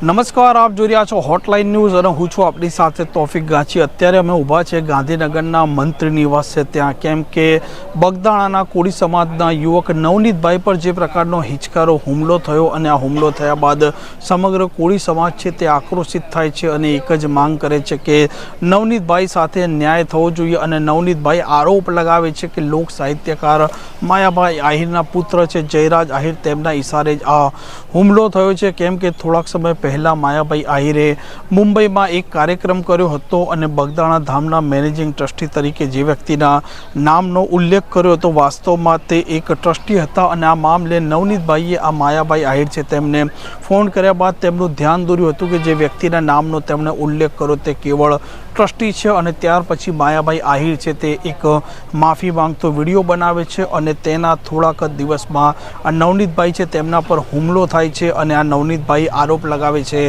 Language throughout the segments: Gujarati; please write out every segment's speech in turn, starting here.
નમસ્કાર, આપ જોઈ રહ્યા છો હોટલાઇન ન્યૂઝ અને હું છું આપણી સાથે તોફિક ગાંચી। અત્યારે અમે ઊભા છે ગાંધીનગરના મંત્રી નિવાસ છે ત્યાં, કેમ કે બગદાણાના કોળી સમાજના યુવક નવનીતભાઈ પર જે પ્રકારનો હિચકારો હુમલો થયો અને આ હુમલો થયા બાદ સમગ્ર કોળી સમાજ છે તે આક્રોશિત થાય છે અને એક જ માંગ કરે છે કે નવનીતભાઈ સાથે ન્યાય થવો જોઈએ। અને નવનીતભાઈ આરોપ લગાવે છે કે લોક સાહિત્યકાર માયાભાઈ આહિરના પુત્ર છે જયરાજ આહિર, તેમના ઇશારે જ આ હુમલો થયો છે। કેમ કે થોડાક સમય પહેલાં માયાભાઈ આહિરે મુંબઈમાં એક કાર્યક્રમ કર્યો હતો અને બગદાણા ધામના મેનેજિંગ ટ્રસ્ટી તરીકે જે વ્યક્તિના નામનો ઉલ્લેખ કર્યો હતો, વાસ્તવમાં તે એક ટ્રસ્ટી હતા અને આ મામલે નવનીતભાઈએ આ માયાભાઈ આહિર છે તેમને ફોન કર્યા બાદ તેમનું ધ્યાન દોર્યું હતું કે જે વ્યક્તિના નામનો તેમણે ઉલ્લેખ કર્યો તે કેવળ ટ્રસ્ટી છે। અને ત્યાર પછી માયાભાઈ આહિર છે તે એક માફી માંગતો વિડીયો બનાવે છે અને તેના થોડાક જ દિવસમાં આ નવનીતભાઈ છે તેમના પર હુમલો થાય છે અને આ નવનીતભાઈ આરોપ લગાવે છે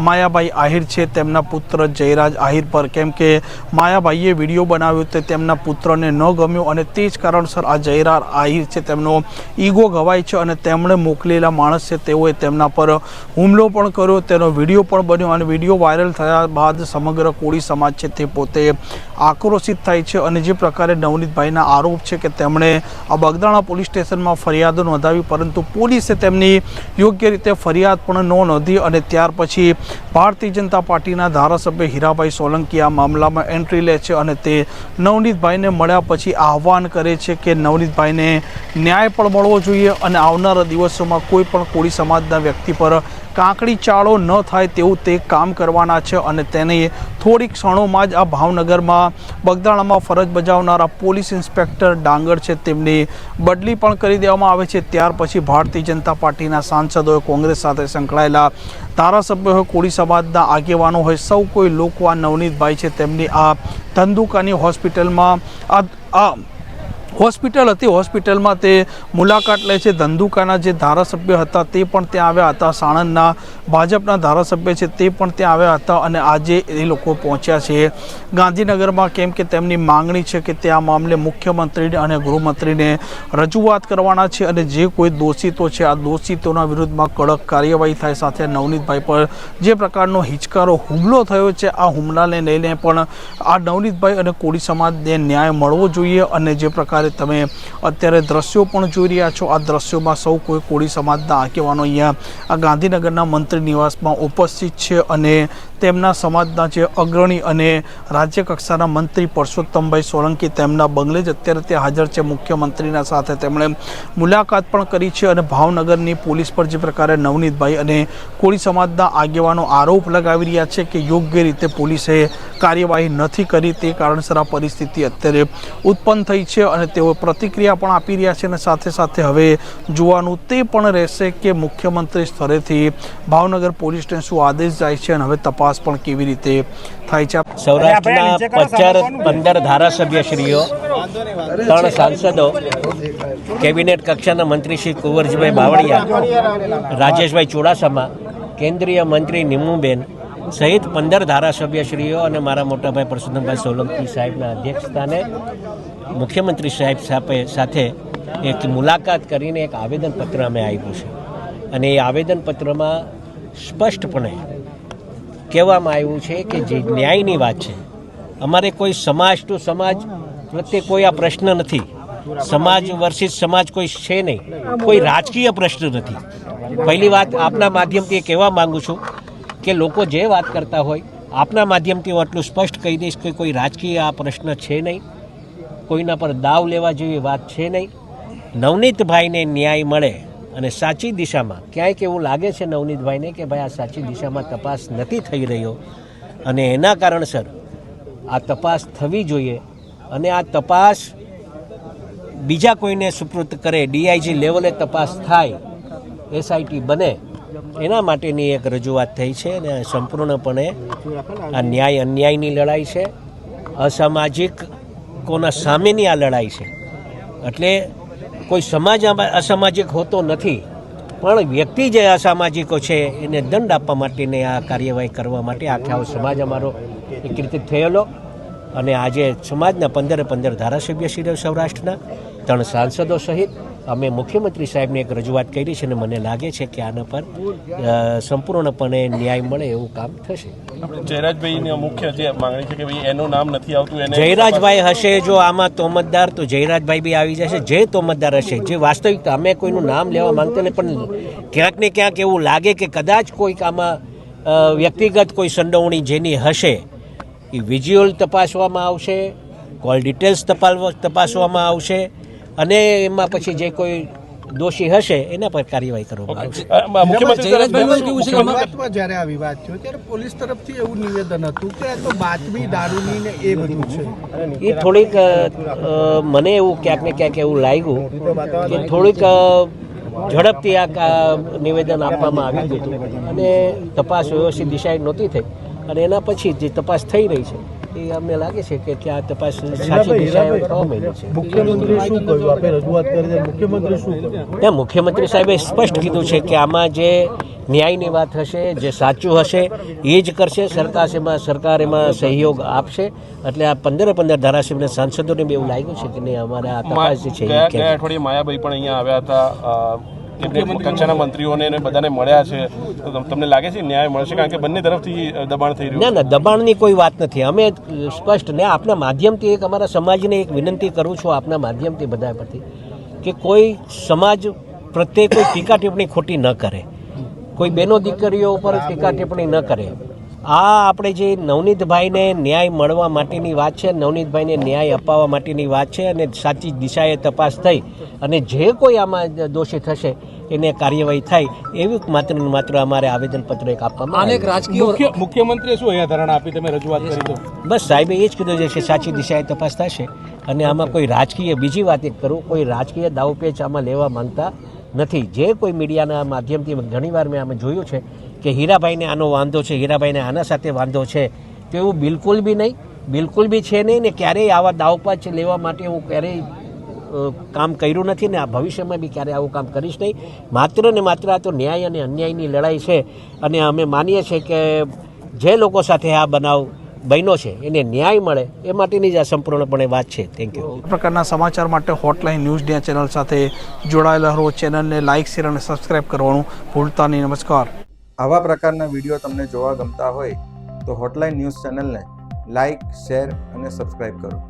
માયાભાઈ આહિર છે તેમના પુત્ર જયરાજ આહિર પર, કેમ કે માયાભાઈએ વિડીયો બનાવ્યો તે તેમના પુત્રને ન ગમ્યો અને તે જ કારણસર આ જયરાજ આહિર છે તેમનો ઈગો ઘવાય છે અને તેમણે મોકલેલા માણસ છે તેઓએ તેમના પર હુમલો પણ કર્યો, તેનો વિડીયો પણ બન્યો અને વિડીયો વાયરલ થયા બાદ સમગ્ર કોળી સમાજ છે તે પોતે આક્રોશિત થાય છે। અને જે પ્રકારે નવનીતભાઈના આરોપ છે કે તેમણે આ બગદાણા પોલીસ સ્ટેશનમાં ફરિયાદ નોંધાવી, પરંતુ પોલીસે તેમની યોગ્ય રીતે ફરિયાદ પણ ન નોંધી અને ત્યાર પછી ભારતીય જનતા પાર્ટીના ધારાસભ્ય હીરાભાઈ સોલંકી આ મામલામાં એન્ટ્રી લે છે અને તે નવનીતભાઈને મળ્યા પછી આહવાન કરે છે કે નવનીતભાઈને ન્યાય પણ મળવો જોઈએ અને આવનારા દિવસોમાં કોઈ પણ કોળી સમાજના વ્યક્તિ પર કાંકડી ચાળો ન થાય તેવું તે કામ કરવાના છે। અને તેને થોડીક ક્ષણોમાં જ આ ભાવનગરમાં બગદાણામાં ફરજ બજાવનારા પોલીસ ઇન્સ્પેક્ટર ડાંગર છે તેમની બદલી પણ કરી દેવામાં આવે છે। ત્યાર પછી ભારતીય જનતા પાર્ટીના સાંસદોએ, કોંગ્રેસ સાથે સંકળાયેલા ધારાસભ્યો હોય, કોળી સમાજના આગેવાનો હોય, સૌ કોઈ લોકો આ નવનીતભાઈ છે તેમની આ ધંધુકાની હોસ્પિટલમાં હોસ્પિટલ હતી, હોસ્પિટલમાં તે મુલાકાત લે છે। ધંધુકાના જે ધારાસભ્ય હતા તે પણ ત્યાં આવ્યા હતા, સાણંદના ભાજપના ધારાસભ્ય છે તે પણ ત્યાં આવ્યા હતા અને આજે એ લોકો પહોંચ્યા છે ગાંધીનગરમાં, કેમ કે તેમની માંગણી છે કે તે આ મામલે મુખ્યમંત્રીને અને ગૃહમંત્રીને રજૂઆત કરવાના છે અને જે કોઈ દોષિતો છે આ દોષિતોના વિરુદ્ધમાં કડક કાર્યવાહી થાય। સાથે નવનીતભાઈ પર જે પ્રકારનો હિચકારો હુમલો થયો છે આ હુમલાને લઈને પણ આ નવનીતભાઈ અને કોળી સમાજને ન્યાય મળવો જોઈએ। અને જે પ્રકારે તમે અત્યારે દ્રશ્યો પણ જોઈ રહ્યા છો, આ દ્રશ્યોમાં સૌ કોઈ કોળી સમાજના આગેવાનો અહીંયા આ ગાંધીનગરના મંત્રી નિવાસમાં ઉપસ્થિત છે અને તેમના સમાજના જે અગ્રણી અને રાજ્ય કક્ષાના મંત્રી પરસોત્તમભાઈ સોલંકી તેમના બંગલે જ અત્યારે ત્યાં હાજર છે। મુખ્યમંત્રીના સાથે તેમણે મુલાકાત પણ કરી છે અને ભાવનગરની પોલીસ પર જે પ્રકારે નવનીતભાઈ અને કોળી સમાજના આગેવાનો આરોપ લગાવી રહ્યા છે કે યોગ્ય રીતે પોલીસે કાર્યવાહી નથી કરી, તે કારણસર આ પરિસ્થિતિ અત્યારે ઉત્પન્ન થઈ છે અને તેઓ પ્રતિક્રિયા પણ આપી રહ્યા છે। અને સાથે સાથે હવે જોવાનું તે પણ રહેશે કે મુખ્યમંત્રી સ્તરેથી ભાવનગર પોલીસને શું આદેશ જાય છે અને હવે તપાસ પણ કેવી રીતે થાય છે। સૌરાષ્ટ્રના 15 ધારાસભ્યશ્રીઓ, 3 સાંસદો, કેબિનેટ કક્ષાના મંત્રી શ્રી કુંવરજીભાઈ બાવળિયા, રાજેશભાઈ ચુડાસમા, કેન્દ્રીય મંત્રી નિમુબેન સહિત 15 ધારાસભ્યશ્રીઓ અને મારા મોટાભાઈ પરસોત્તમભાઈ સોલંકી સાહેબના અધ્યક્ષસ્થાને મુખ્યમંત્રી સાહેબ સાથે એક મુલાકાત કરીને એક આવેદનપત્ર અમે આપ્યું છે અને એ આવેદનપત્રમાં સ્પષ્ટપણે કહેવામાં આવ્યું છે કે જે ન્યાયની વાત છે, અમારે કોઈ સમાજ ટુ સમાજ પ્રત્યે કોઈ આ પ્રશ્ન નથી, સમાજ વર્સિસ સમાજ કોઈ છે નહીં, કોઈ રાજકીય પ્રશ્ન નથી। પહેલી વાત આપના માધ્યમથી કહેવા માગું છું કે લોકો જે વાત કરતા હોય આપના માધ્યમથી હું આટલું સ્પષ્ટ કહી દઈશ કે કોઈ રાજકીય આ પ્રશ્ન છે નહીં, કોઈના પર દાવ લેવા જેવી વાત છે નહીં। નવનીતભાઈને ન્યાય મળે અને સાચી દિશામાં ક્યાંક એવું લાગે છે નવનીતભાઈને કે ભાઈ આ સાચી દિશામાં તપાસ નથી થઈ રહ્યો અને એના કારણસર આ તપાસ થવી જોઈએ અને આ તપાસ બીજા કોઈને સુપૃત કરે, ડીઆઈજી લેવલે તપાસ થાય, એસઆઈટી બને, એના માટેની એક રજૂઆત થઈ છે અને સંપૂર્ણપણે આ ન્યાય અન્યાયની લડાઈ છે, અસામાજિક કોના સામેની આ લડાઈ છે। એટલે કોઈ સમાજ અસામાજિક હોતો નથી, પણ વ્યક્તિ જે અસામાજિકો છે એને દંડ આપવા માટેની આ કાર્યવાહી કરવા માટે આખો સમાજ અમારો એકત્રિત થયેલો અને આજે સમાજના 15 ધારાસભ્યશ્રીઓ સૌરાષ્ટ્રના, 3 સાંસદો સહિત અમે મુખ્યમંત્રી સાહેબને એક રજૂઆત કરી છે અને મને લાગે છે કે આના પર સંપૂર્ણપણે ન્યાય મળે એવું કામ થશે. જયરાજભાઈની મુખ્ય જે માંગણી છે કે ભાઈ એનું નામ નથી આવતું, એને જયરાજભાઈ હશે જો આમાં તોમતદાર, તો જયરાજભાઈ બી આવી જશે. જે તોમતદાર હશે, જે વાસ્તવિકતા, અમે કોઈનું નામ લેવા માંગતા નહીં, પણ ક્યાંક ને ક્યાંક એવું લાગે કે કદાચ કોઈક આમાં વ્યક્તિગત કોઈ સંડોવણી જેની હશે એ વિઝ્યુઅલ તપાસવામાં આવશે, કોલ ડિટેલ્સ તપાસવામાં આવશે અને એમાં પછી જે કોઈ દોષી હશે એના પર કાર્યવાહી કરવામાં આવશે. શરૂઆતમાં જ્યારે આ વિવાદ થયો ત્યારે પોલીસ તરફથી એવું નિવેદન હતું કે આ તો બાતમી દારૂની ને એ બધું છે. એ થોડીક મને એવું ક્યાંક ને ક્યાંક એવું લાગ્યું કે થોડીક ઝડપથી આ નિવેદન આપવામાં આવ્યું હતું અને તપાસ વ્યવસ્થિત ડિસાઇડ નહોતી થઈ અને એના પછી જે તપાસ થઈ રહી છે એ અમને લાગે છે કે આ તપાસ સાચી દિશાએ થવા માંડી છે. મુખ્યમંત્રી શું કહ્યું? આપણે રજૂઆત કરી, મુખ્યમંત્રી શું કહ્યું? મુખ્યમંત્રી સાહેબે સ્પષ્ટ કીધું છે કે આમાં જે ન્યાયની વાત હશે, જે સાચું હશે એ જ કરશે. સરકાર એમાં સહયોગ આપશે. એટલે આ 15 ધારાસભ્ય સાંસદોને બી એવું લાગ્યું છે કે નહીં, અમારે આ તપાસ જે છે ગયા અઠવાડિયે માયાભાઈ પણ અહીંયા આવ્યા હતા, કેબિનેટ કક્ષાના મંત્રીઓને બધાને મળ્યા છે. તો તમને લાગે છે ન્યાય મળશે? કારણ કે બંને તરફથી દબાણ થઈ રહ્યું. ના, દબાણની કોઈ વાત નથી. અમે સ્પષ્ટ ને આપના માધ્યમથી એક અમારા સમાજને એક વિનંતી કરું છું, આપના માધ્યમથી બધા પરથી, કે કોઈ સમાજ પ્રત્યે કોઈ ટીકા ટિપ્પણી ખોટી ન કરે, કોઈ બેનો દીકરીઓ ઉપર ટીકા ટિપ્પણી ન કરે. આ આપણે જે નવનીતભાઈને ન્યાય મળવા માટેની વાત છે, નવનીતભાઈને ન્યાય અપાવવા માટેની વાત છે અને સાચી દિશાએ તપાસ થઈ અને જે કોઈ આમાં દોષી થશે એને કાર્યવાહી થાય એવી માત્ર ને માત્ર અમારે આવેદનપત્ર એક આપવામાં આવ્યું. મુખ્યમંત્રીએ શું અહીંયા ધરણા આપી, તમે રજૂઆત કરી તો? બસ સાહેબે એ જ કીધું છે કે સાચી દિશાએ તપાસ થશે અને આમાં કોઈ રાજકીય, બીજી વાત એક કરું, કોઈ રાજકીય દાવપેચ આમાં લેવા માંગતા નથી. જે કોઈ મીડિયાના માધ્યમથી ઘણીવાર મેં આમાં જોયું છે કે હીરાભાઈને આનો વાંધો છે, હીરાભાઈને આના સાથે વાંધો છે, તો એવું બિલકુલ બી નહીં, બિલકુલ બી છે નહીં ને ક્યારેય આવા દાવપેચ લેવા માટે હું ક્યારેય કામ કર્યું નથી ને આ ભવિષ્યમાં બી ક્યારેય આવું કામ કરીશ નહીં. માત્ર ને માત્ર આ તો ન્યાય અને અન્યાયની લડાઈ છે અને અમે માનીએ છીએ કે જે લોકો સાથે આ બનાવ બન્યો છે એને ન્યાય મળે એ માટેની જ આ સંપૂર્ણપણે વાત છે. Thank you. આ પ્રકારના સમાચાર માટે હોટલાઇન ન્યૂઝ ડે ચેનલ સાથે જોડાયેલા રહો. ચેનલને લાઇક, શેર અને સબસ્ક્રાઇબ કરવાનું ભૂલતા નહીં. નમસ્કાર. આવા પ્રકારના વિડીયો તમને જોવા ગમતા હોય તો હોટલાઇન ન્યૂઝ ચેનલને લાઇક, શેર અને સબસ્ક્રાઇબ કરો.